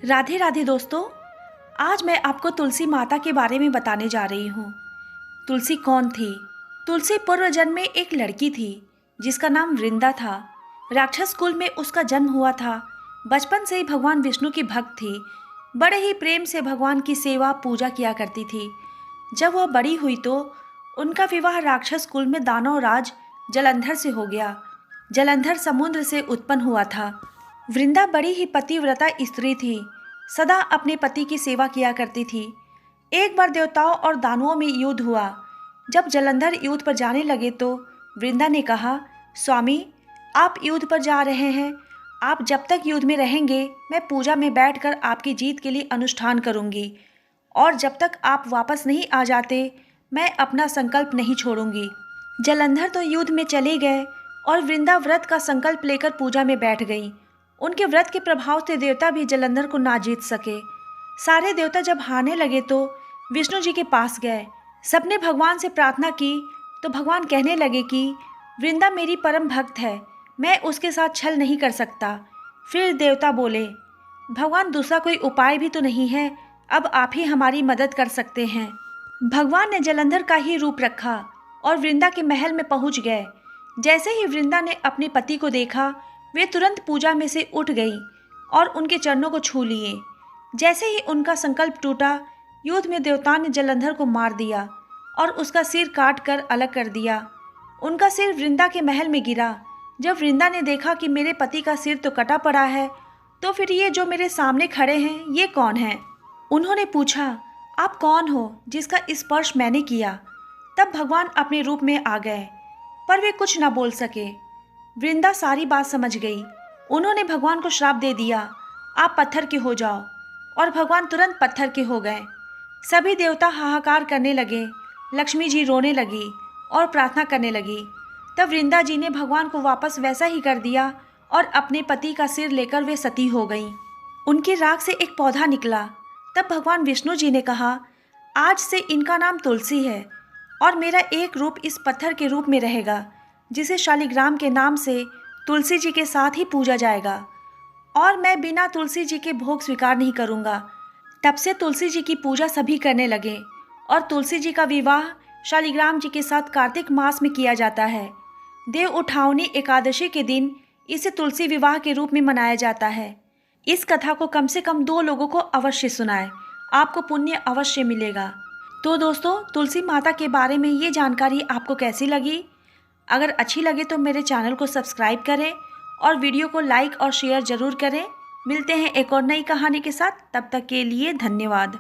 राधे राधे दोस्तों। आज मैं आपको तुलसी माता के बारे में बताने जा रही हूँ। तुलसी कौन थी? तुलसी पूर्व जन्म में एक लड़की थी जिसका नाम वृंदा था। राक्षस कुल में उसका जन्म हुआ था। बचपन से ही भगवान विष्णु की भक्त थी। बड़े ही प्रेम से भगवान की सेवा पूजा किया करती थी। जब वह बड़ी हुई तो उनका विवाह राक्षस कुल में दानव राज जलंधर से हो गया। जलंधर समुद्र से उत्पन्न हुआ था। वृंदा बड़ी ही पतिव्रता स्त्री थी, सदा अपने पति की सेवा किया करती थी। एक बार देवताओं और दानवों में युद्ध हुआ। जब जलंधर युद्ध पर जाने लगे तो वृंदा ने कहा, स्वामी आप युद्ध पर जा रहे हैं, आप जब तक युद्ध में रहेंगे मैं पूजा में बैठकर आपकी जीत के लिए अनुष्ठान करूंगी, और जब तक आप वापस नहीं आ जाते मैं अपना संकल्प नहीं छोड़ूंगी। जलंधर तो युद्ध में चले गए और वृंदा व्रत का संकल्प लेकर पूजा में बैठ गई। उनके व्रत के प्रभाव से देवता भी जलंधर को ना जीत सके। सारे देवता जब हारने लगे तो विष्णु जी के पास गए। सबने भगवान से प्रार्थना की तो भगवान कहने लगे कि वृंदा मेरी परम भक्त है, मैं उसके साथ छल नहीं कर सकता। फिर देवता बोले, भगवान दूसरा कोई उपाय भी तो नहीं है, अब आप ही हमारी मदद कर सकते हैं। भगवान ने जलंधर का ही रूप रखा और वृंदा के महल में पहुंच गए। जैसे ही वृंदा ने अपने पति को देखा वे तुरंत पूजा में से उठ गई और उनके चरणों को छू लिए। जैसे ही उनका संकल्प टूटा, युद्ध में देवता ने जलंधर को मार दिया और उसका सिर काट कर अलग कर दिया। उनका सिर वृंदा के महल में गिरा। जब वृंदा ने देखा कि मेरे पति का सिर तो कटा पड़ा है, तो फिर ये जो मेरे सामने खड़े हैं ये कौन हैं? उन्होंने पूछा, आप कौन हो जिसका स्पर्श मैंने किया? तब भगवान अपने रूप में आ गए, पर वे कुछ न बोल सके। वृंदा सारी बात समझ गई। उन्होंने भगवान को श्राप दे दिया, आप पत्थर के हो जाओ, और भगवान तुरंत पत्थर के हो गए। सभी देवता हाहाकार करने लगे। लक्ष्मी जी रोने लगी और प्रार्थना करने लगी। तब वृंदा जी ने भगवान को वापस वैसा ही कर दिया और अपने पति का सिर लेकर वे सती हो गईं। उनके राख से एक पौधा निकला। तब भगवान विष्णु जी ने कहा, आज से इनका नाम तुलसी है और मेरा एक रूप इस पत्थर के रूप में रहेगा, जिसे शालिग्राम के नाम से तुलसी जी के साथ ही पूजा जाएगा, और मैं बिना तुलसी जी के भोग स्वीकार नहीं करूँगा। तब से तुलसी जी की पूजा सभी करने लगे और तुलसी जी का विवाह शालिग्राम जी के साथ कार्तिक मास में किया जाता है। देव उठावनी एकादशी के दिन इसे तुलसी विवाह के रूप में मनाया जाता है। इस कथा को कम से कम 2 लोगों को अवश्य सुनाएं, आपको पुण्य अवश्य मिलेगा। तो दोस्तों, तुलसी माता के बारे में ये जानकारी आपको कैसी लगी? अगर अच्छी लगे तो मेरे चैनल को सब्सक्राइब करें और वीडियो को लाइक और शेयर ज़रूर करें। मिलते हैं एक और नई कहानी के साथ, तब तक के लिए धन्यवाद।